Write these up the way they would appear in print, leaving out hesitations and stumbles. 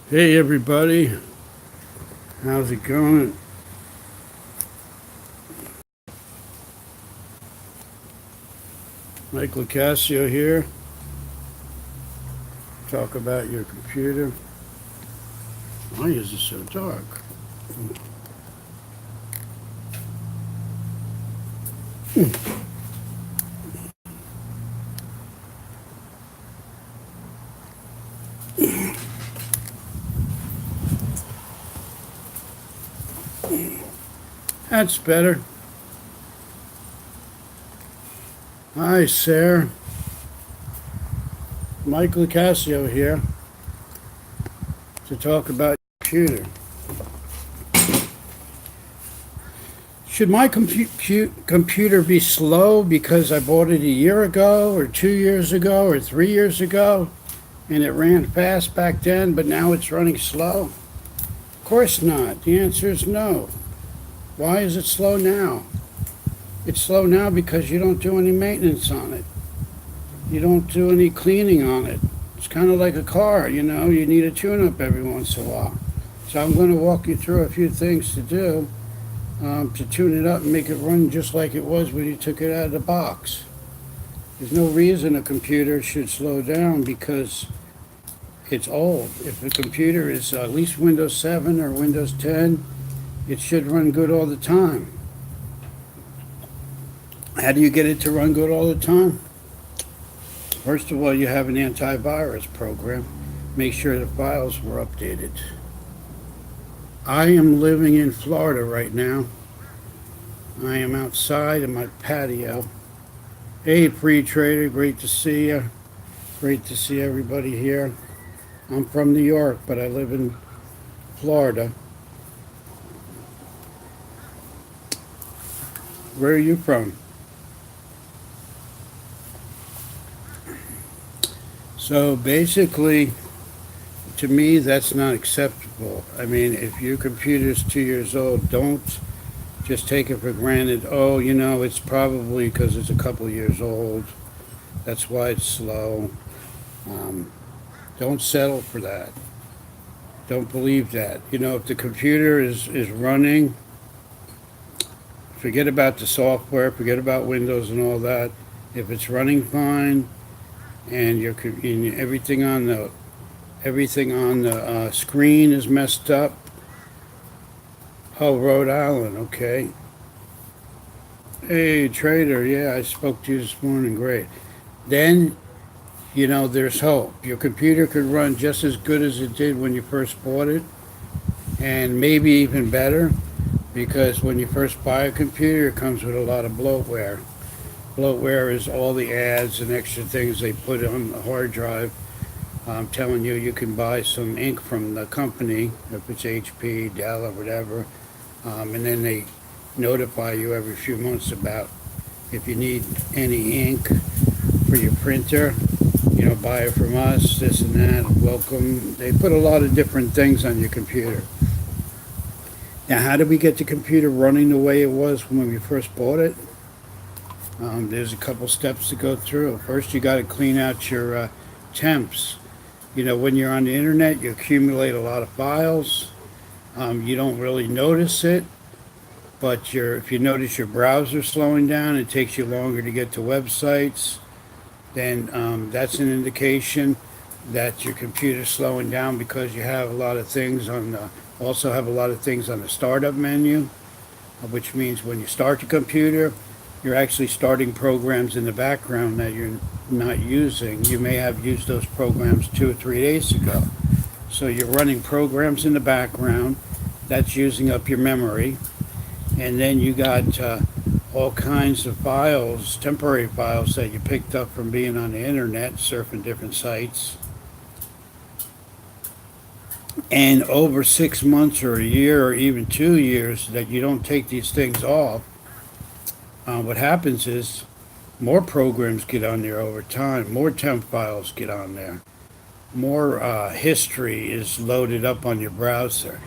Hey everybody, how's it going? Mike Lucasio here. Talk about your computer. Why is it so dark? That's better. Hi, Sarah. Mike Lucasio here to talk about your computer. Should my computer be slow because I bought it a year ago, or 2 years ago, or 3 years ago, and it ran fast back then, but now it's running slow? Of course not. The answer is no. Why is it slow now? It's slow now because you don't do any maintenance on it. You don't do any cleaning on it. It's kind of like a car, you need a tune-up every once in a while. So I'm going to walk you through a few things to do to tune it up and make it run just like it was when you took it out of the box. There's no reason a computer should slow down because it's old. If a computer is at least Windows 7 or Windows 10, it should run good all the time. How do you get it to run good all the time? First of all, you have an antivirus program. Make sure the files were updated. I am living in Florida right now. I am outside in my patio. Hey, Free Trader, great to see you. Great to see everybody here. I'm from New York, but I live in Florida. Where are you from? So basically, to me, that's not acceptable. I mean, if your computer's 2 years old, don't just take it for granted. Oh, it's probably because it's a couple years old. That's why it's slow. Don't settle for that. Don't believe that. If the computer is running, forget about the software, forget about Windows and all that. If it's running fine and everything on the screen is messed up. Oh, Rhode Island, okay. Hey, Trader, yeah, I spoke to you this morning, great. Then, there's hope. Your computer could run just as good as it did when you first bought it, and maybe even better, because when you first buy a computer, it comes with a lot of bloatware. Bloatware is all the ads and extra things they put on the hard drive. I'm telling you, you can buy some ink from the company, if it's HP, Dell, or whatever, and then they notify you every few months about if you need any ink for your printer, buy it from us, this and that, welcome. They put a lot of different things on your computer. Now, how did we get the computer running the way it was when we first bought it? There's a couple steps to go through. First, you got to clean out your temps. When you're on the internet, you accumulate a lot of files. You don't really notice it, but if you notice your browser slowing down, it takes you longer to get to websites, then that's an indication that your computer's slowing down because you have a lot of things also have a lot of things on the startup menu, which means when you start the computer, you're actually starting programs in the background that you're not using. You may have used those programs 2 or 3 days ago. So you're running programs in the background. That's using up your memory. And then you got all kinds of files, temporary files that you picked up from being on the internet, surfing different sites. And over 6 months or a year or even 2 years that you don't take these things off, what happens is more programs get on there over time, more temp files get on there, more history is loaded up on your browser.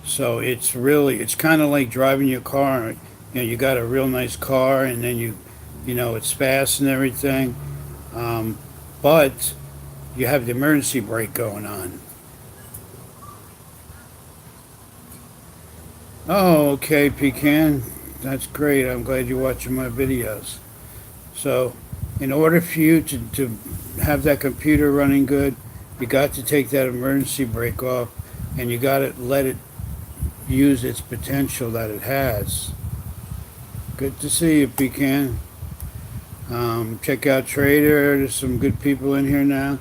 So it's kind of like driving your car. You got a real nice car, and then it's fast and everything, but you have the emergency brake going on. Oh, okay, Pecan. That's great. I'm glad you're watching my videos. So, in order for you to have that computer running good, you got to take that emergency brake off and you got to let it use its potential that it has. Good to see you, Pecan. Check out Trader. There's some good people in here now.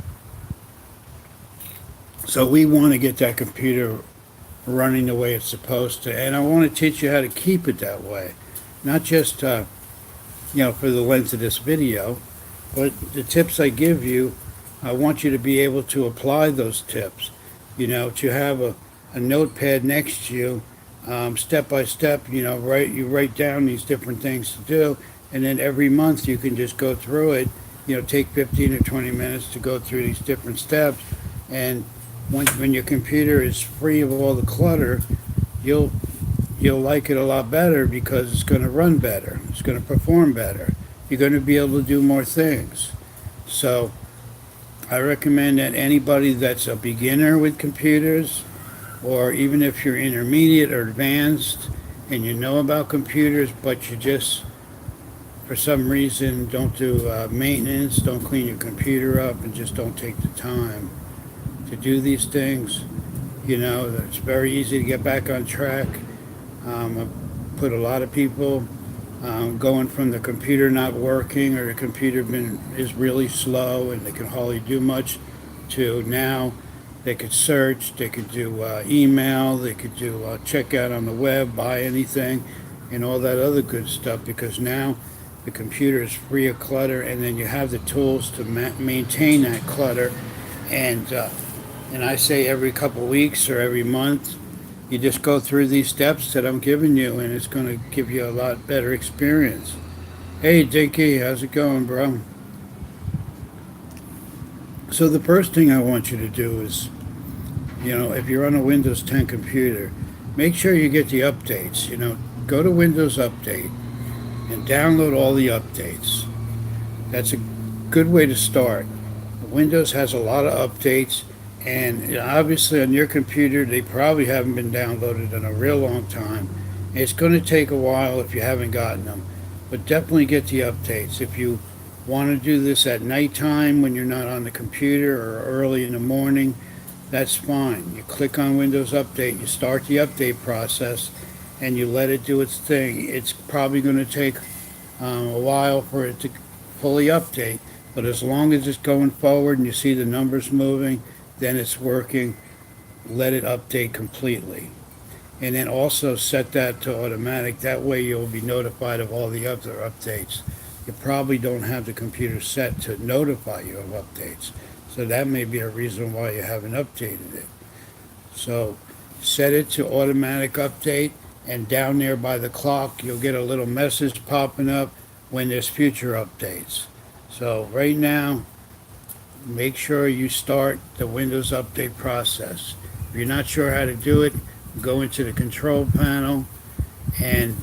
So, we want to get that computer running the way it's supposed to. And I want to teach you how to keep it that way. Not just, for the length of this video, but the tips I give you, I want you to be able to apply those tips. To have a notepad next to you, step by step, you write down these different things to do, and then every month you can just go through it, take 15 or 20 minutes to go through these different steps. And when your computer is free of all the clutter, you'll like it a lot better because it's going to run better. It's going to perform better. You're going to be able to do more things. So I recommend that anybody that's a beginner with computers, or even if you're intermediate or advanced and you know about computers, but you just, for some reason, don't do maintenance, don't clean your computer up, and just don't take the time to do these things, it's very easy to get back on track. I put a lot of people going from the computer not working or the computer is really slow and they can hardly do much to now they could search, they could do email, they could do checkout on the web, buy anything, and all that other good stuff because now the computer is free of clutter and then you have the tools to maintain that clutter. And I say every couple of weeks or every month, you just go through these steps that I'm giving you, and it's going to give you a lot better experience. Hey, Dinky, how's it going, bro? So the first thing I want you to do is, if you're on a Windows 10 computer, make sure you get the updates. Go to Windows Update and download all the updates. That's a good way to start. Windows has a lot of updates. And obviously on your computer, they probably haven't been downloaded in a real long time. It's going to take a while if you haven't gotten them. But definitely get the updates. If you want to do this at nighttime when you're not on the computer or early in the morning, that's fine. You click on Windows Update, you start the update process, and you let it do its thing. It's probably going to take a while for it to fully update. But as long as it's going forward and you see the numbers moving, then it's working. Let it update completely. And then also set that to automatic. That way you'll be notified of all the other updates. You probably don't have the computer set to notify you of updates. So that may be a reason why you haven't updated it. So set it to automatic update, and down there by the clock you'll get a little message popping up when there's future updates. So right now, make sure you start the Windows Update process. If you're not sure how to do it, go into the control panel and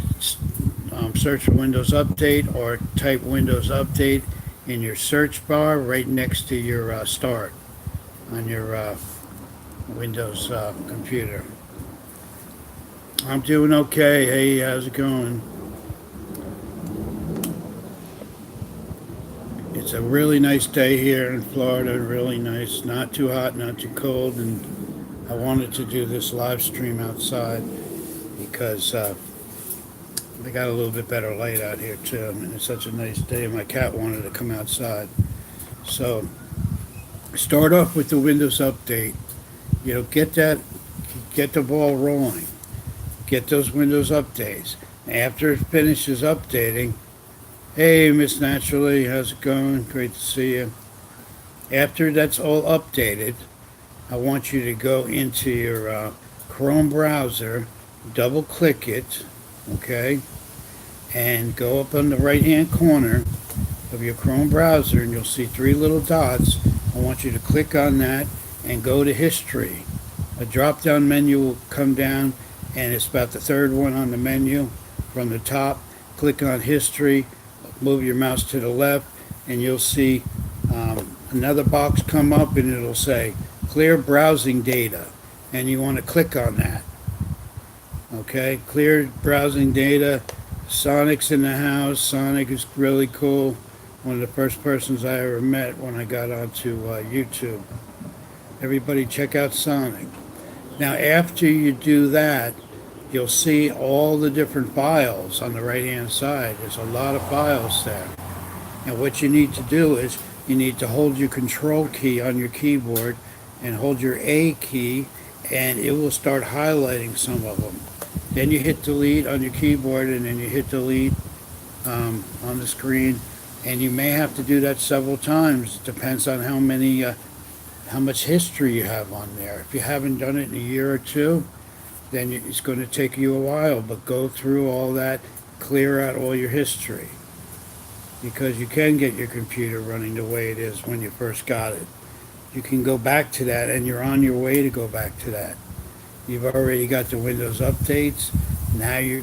search for Windows Update or type Windows Update in your search bar right next to your start on your Windows computer. I'm doing okay. Hey, how's it going? It's a really nice day here in Florida, really nice, not too hot, not too cold, and I wanted to do this live stream outside because they got a little bit better light out here too, and it's such a nice day, my cat wanted to come outside. So start off with the Windows Update, get the ball rolling, get those Windows Updates. After it finishes updating, hey, Miss Naturally, how's it going? Great to see you. After that's all updated, I want you to go into your Chrome browser, double click it, okay, and go up on the right hand corner of your Chrome browser and you'll see three little dots. I want you to click on that and go to History. A drop down menu will come down and it's about the third one on the menu from the top. Click on History. Move your mouse to the left and you'll see another box come up and it'll say clear browsing data, and you want to click on that. Okay, clear browsing data. Sonic's in the house. Sonic is really cool. One of the first persons I ever met when I got onto YouTube. Everybody check out Sonic. Now after you do that, you'll see all the different files on the right hand side. There's a lot of files there. And what you need to do is you need to hold your control key on your keyboard and hold your A key, and it will start highlighting some of them. Then you hit delete on your keyboard, and then you hit delete on the screen. And you may have to do that several times. It depends on how much history you have on there. If you haven't done it in a year or two, then it's going to take you a while. But go through all that, clear out all your history, because you can get your computer running the way it is when you first got it. You can go back to that, and you're on your way to go back to that. You've already got the Windows updates. Now you're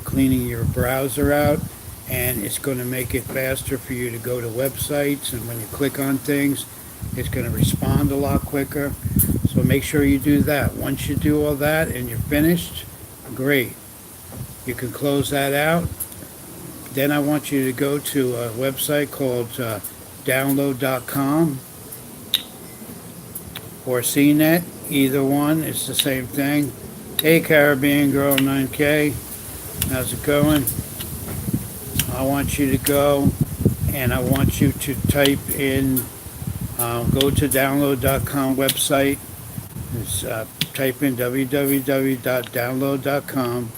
cleaning your browser out, and it's going to make it faster for you to go to websites, and when you click on things, it's going to respond a lot quicker. So make sure you do that. Once you do all that and you're finished, great. You can close that out. Then I want you to go to a website called download.com or CNET. Either one, it's the same thing. Hey Caribbean Girl 9K, how's it going? I want you to go and I want you to type in, go to download.com website. It's, type in www.download.com,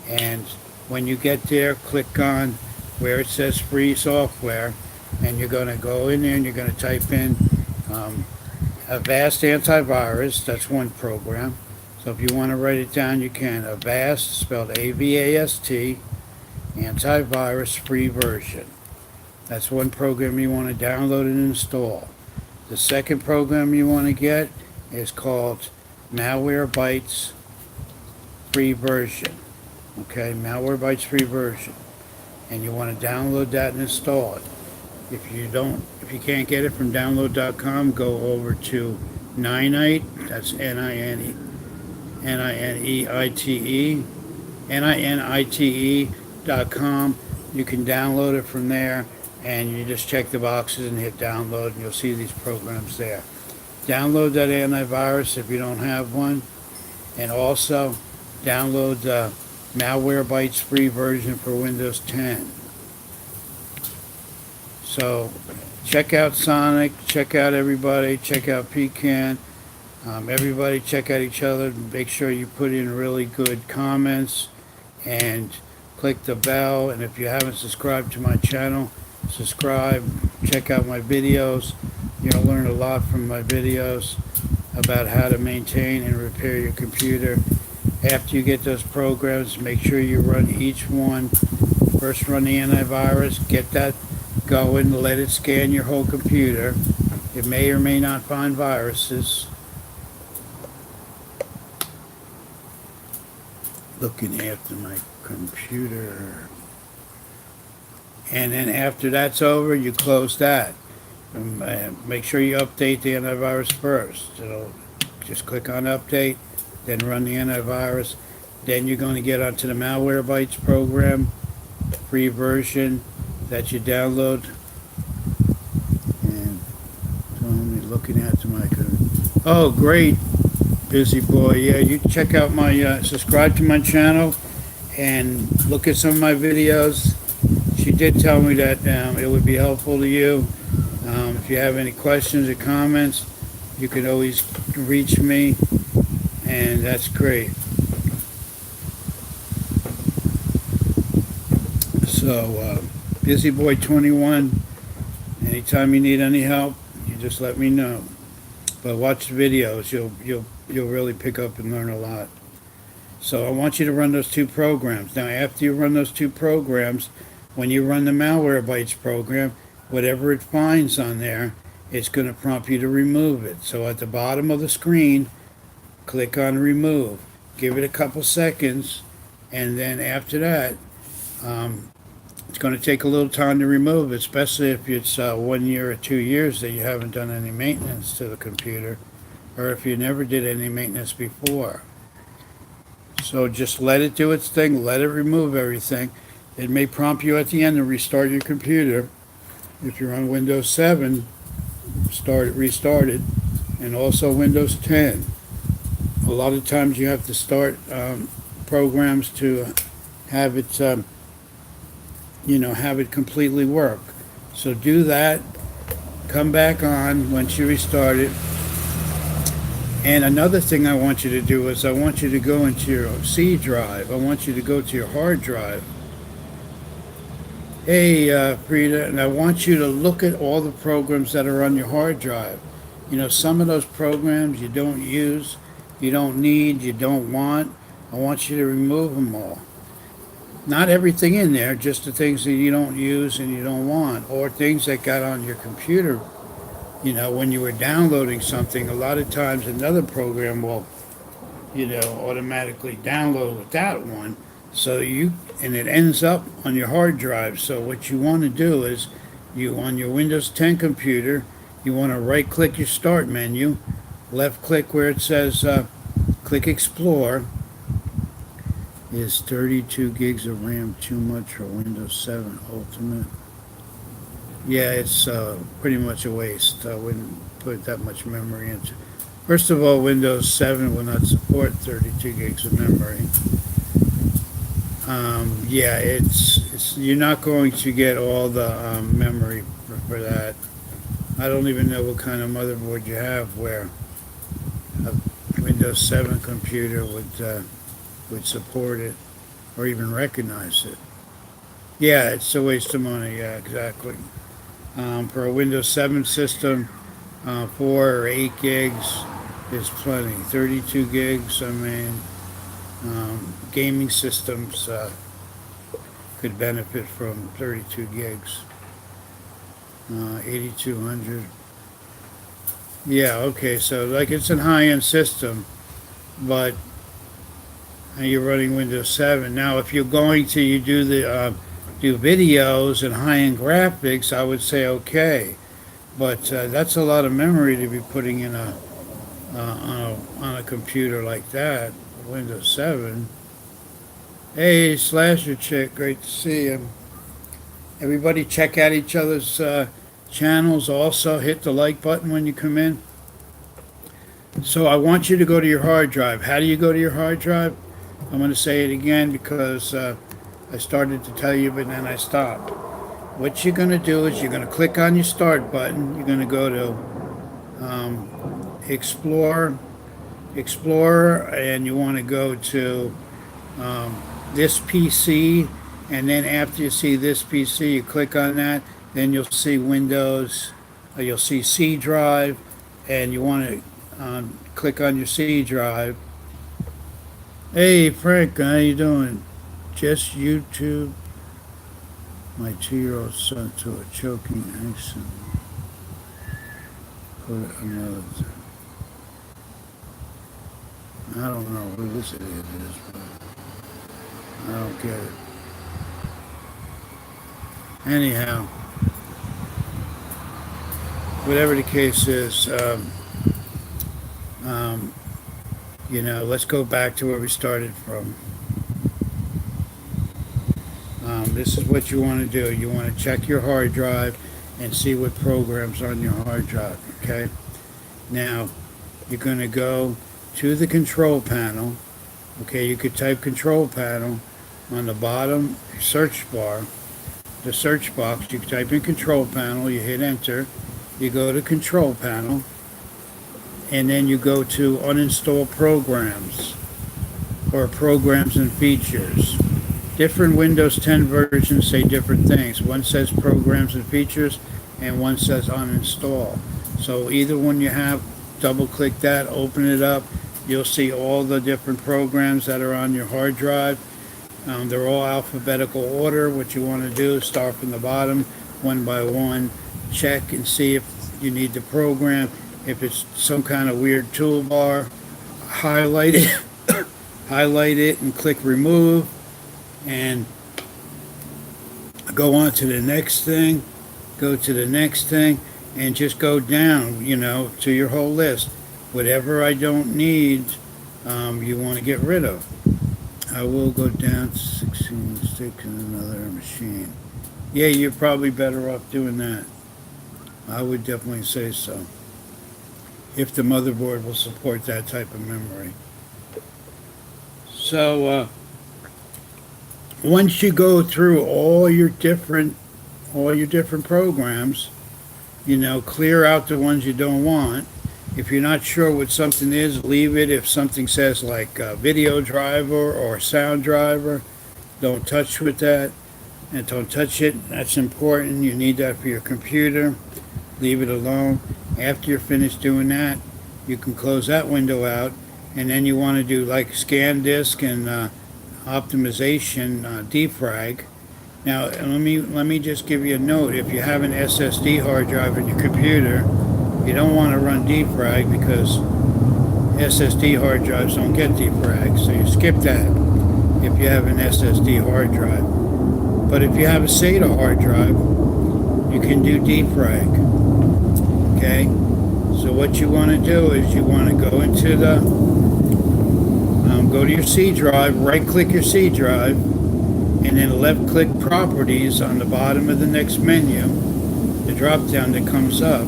and when you get there, click on where it says free software, and you're going to go in there and you're going to type in Avast Antivirus. That's one program. So if you want to write it down, you can. Avast, spelled A-V-A-S-T, Antivirus free version. That's one program you want to download and install. The second program you want to get is called Malwarebytes free version. Okay, Malwarebytes free version. And you want to download that and install it. If you can't get it from download.com, go over to Ninite. That's N-I-N-E, N-I-N-E-I-T-E, Ninite.com. You can download it from there, and you just check the boxes and hit download, and you'll see these programs there. Download that antivirus if you don't have one, and also download the Malwarebytes free version for Windows 10. So check out Sonic, check out everybody, check out Pecan. Everybody check out each other. Make sure you put in really good comments and click the bell. And if you haven't subscribed to my channel, subscribe. Check out my videos. You'll learn a lot from my videos about how to maintain and repair your computer. After you get those programs, make sure you run each one. First run the antivirus, get that going, let it scan your whole computer. It may or may not find viruses. Looking after my computer. And then after that's over, you close that. Make sure you update the antivirus first. Just click on update, then run the antivirus. Then you're going to get onto the Malwarebytes program, free version that you download. And so I'm looking at my computer. Oh, great, busy boy. Yeah, you check out my, subscribe to my channel and look at some of my videos. She did tell me that it would be helpful to you. If you have any questions or comments, you can always reach me, and that's great. So, Busy Boy 21, anytime you need any help, you just let me know. But watch the videos, you'll really pick up and learn a lot. So I want you to run those two programs. Now, after you run those two programs, when you run the Malwarebytes program, whatever it finds on there, it's going to prompt you to remove it. So at the bottom of the screen, click on remove. Give it a couple seconds, and then after that, it's going to take a little time to remove, especially if it's 1 year or 2 years that you haven't done any maintenance to the computer, or if you never did any maintenance before. So just let it do its thing, let it remove everything. It may prompt you at the end to restart your computer. If you're on Windows 7, restart it, and also Windows 10. A lot of times you have to start programs to have it, have it completely work. So do that, come back on once you restart it. And another thing I want you to do is I want you to go into your C drive. I want you to go to your hard drive. Hey, Frida, and I want you to look at all the programs that are on your hard drive. Some of those programs you don't use, you don't need, you don't want. I want you to remove them all. Not everything in there, just the things that you don't use and you don't want, or things that got on your computer. When you were downloading something, a lot of times another program will, automatically download with that one. And it ends up on your hard drive. So what you want to do is, on your Windows 10 computer, you want to right click your start menu, left click where it says, click Explore. Is 32 gigs of RAM too much for Windows 7 Ultimate? Yeah, it's pretty much a waste. I wouldn't put that much memory into. First of all, Windows 7 will not support 32 gigs of memory. Yeah, it's you're not going to get all the memory for that. I don't even know what kind of motherboard you have where a Windows 7 computer would support it or even recognize it. Yeah, it's a waste of money. Yeah, exactly. For a Windows 7 system, 4 or 8 gigs is plenty. 32 gigs, gaming systems could benefit from 32 gigs. 8200. Yeah, okay, so like it's a high-end system, but you're running Windows 7. Now, if you're going to do videos and high-end graphics, I would say okay, but that's a lot of memory to be putting in on a computer like that. Windows 7. Hey, Slasher Chick, great to see you. Everybody check out each other's channels. Also, hit the like button when you come in. So I want you to go to your hard drive. How do you go to your hard drive? I'm going to say it again because I started to tell you, but then I stopped. What you're going to do is you're going to click on your start button. You're going to go to Explorer, and you want to go to this PC, and then after you see this PC, you click on that. Then you'll see Windows, you'll see C drive, and you want to click on your C drive. Hey Frank, how you doing? Just YouTube. My 2-year-old son to a choking accident. Put another. I don't know who this idiot is, but I don't get it. Anyhow, whatever the case is, let's go back to where we started from. This is what you want to do. You want to check your hard drive and see what programs are on your hard drive, okay? Now, you're going to go to the control panel. Okay, you could type control panel on the bottom search bar, the search box. You type in control panel, you hit enter, you go to control panel, and then you go to uninstall programs or programs and features. Different Windows 10 versions say different things. One says programs and features and one says uninstall. So either one you have, double click that, open it up. You'll see all the different programs that are on your hard drive. They're all alphabetical order. What you want to do is start from the bottom, one by one. Check and see if you need the program. If it's some kind of weird toolbar, highlight it, highlight it and click remove, and go on to the next thing, go to the next thing, and just go down, to your whole list. Whatever I don't need, you want to get rid of. I will go down to 16 sticks in another machine. Yeah, you're probably better off doing that. I would definitely say so. If the motherboard will support that type of memory. So, once you go through all your different programs, clear out the ones you don't want. If you're not sure what something is, leave it. If something says like video driver or sound driver, don't touch with that. And don't touch it. That's important. You need that for your computer. Leave it alone. After you're finished doing that, you can close that window out. And then you want to do like scan disk and optimization defrag. Now, let me just give you a note. If you have an SSD hard drive in your computer, you don't want to run defrag because SSD hard drives don't get defrag. So you skip that if you have an SSD hard drive. But if you have a SATA hard drive, you can do defrag. Okay? So what you want to do is you want to go into go to your C drive, right-click your C drive, and then left-click Properties on the bottom of the next menu, the drop-down that comes up.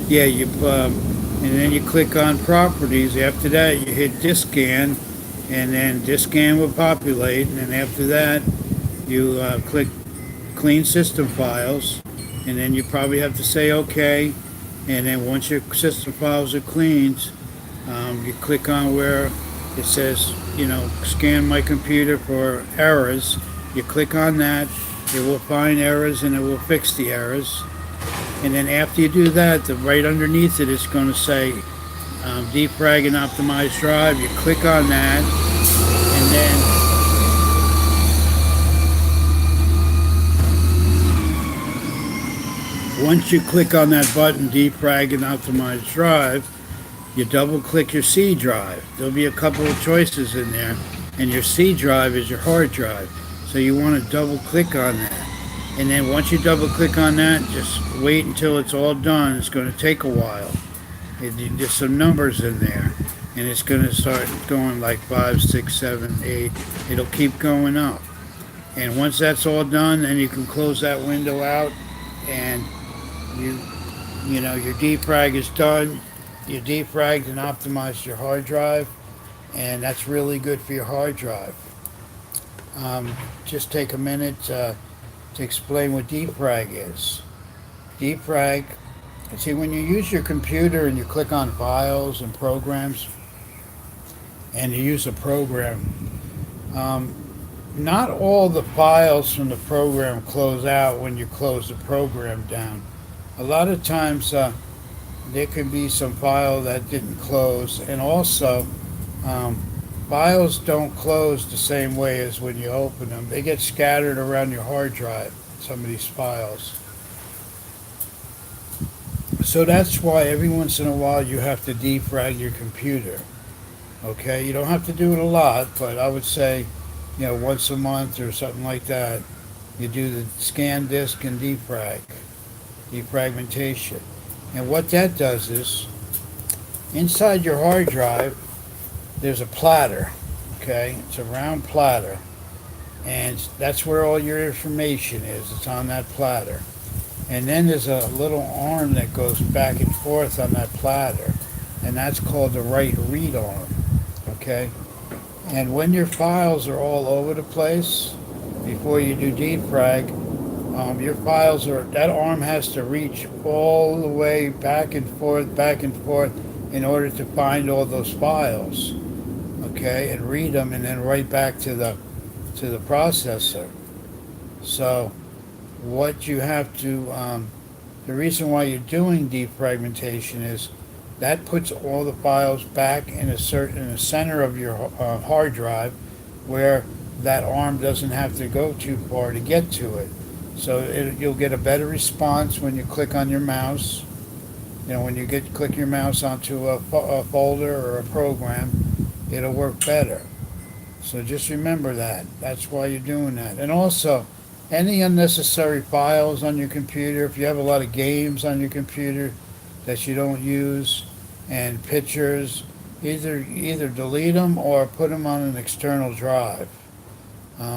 Yeah, and then you click on Properties. After that, you hit Disk Scan, and then Disk Scan will populate, and then after that, you click Clean System Files, and then you probably have to say OK, and then once your system files are cleaned, you click on where it says, scan my computer for errors. You click on that, it will find errors and it will fix the errors. And then after you do that, right underneath it's going to say defrag and optimize drive. You click on that, and then once you click on that button, defrag and optimize drive, you double click your C drive. There'll be a couple of choices in there, and your C drive is your hard drive. So you want to double click on that. And then once you double click on that, just wait until it's all done. It's going to take a while. There's some numbers in there, and it's going to start going like 5, 6, 7, 8. It'll keep going up. And once that's all done, then you can close that window out, and your defrag is done. You defragged and optimized your hard drive, and that's really good for your hard drive. Just take a minute to explain what defrag is. Defrag, see, when you use your computer and you click on files and programs, and you use a program, not all the files from the program close out when you close the program down. A lot of times there could be some file that didn't close, and also files don't close the same way as when you open them. They get scattered around your hard drive, some of these files. So that's why every once in a while you have to defrag your computer. Okay, you don't have to do it a lot, but I would say, once a month or something like that, you do the scan disk and defragmentation. And what that does is, inside your hard drive, there's a platter, okay? It's a round platter, and that's where all your information is. It's on that platter. And then there's a little arm that goes back and forth on that platter, and that's called the write-read arm, okay? And when your files are all over the place, before you do defrag, your files that arm has to reach all the way back and forth in order to find all those files, okay, and read them and then write back to the processor. So what you have to, the reason why you're doing defragmentation is that puts all the files back in the center of your hard drive, where that arm doesn't have to go too far to get to it. So you'll get a better response when you click on your mouse. When you click your mouse onto a folder or a program, it'll work better. So just remember that. That's why you're doing that. And also, any unnecessary files on your computer, if you have a lot of games on your computer that you don't use, and pictures, either delete them or put them on an external drive,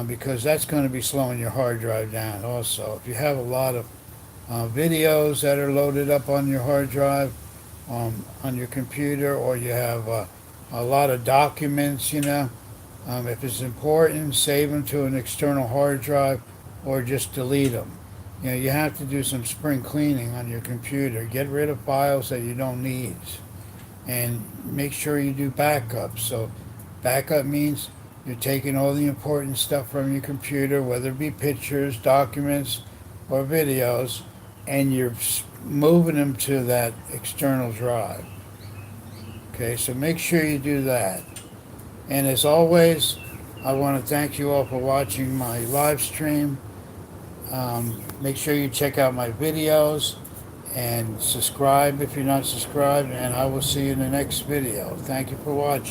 because that's going to be slowing your hard drive down also. If you have a lot of videos that are loaded up on your hard drive, on your computer, or you have a lot of documents, if it's important, save them to an external hard drive or just delete them. You have to do some spring cleaning on your computer. Get rid of files that you don't need, and make sure you do backups. So backup means you're taking all the important stuff from your computer, whether it be pictures, documents, or videos, and you're moving them to that external drive. Okay, so make sure you do that. And as always, I want to thank you all for watching my live stream. Make sure you check out my videos and subscribe if you're not subscribed, and I will see you in the next video. Thank you for watching.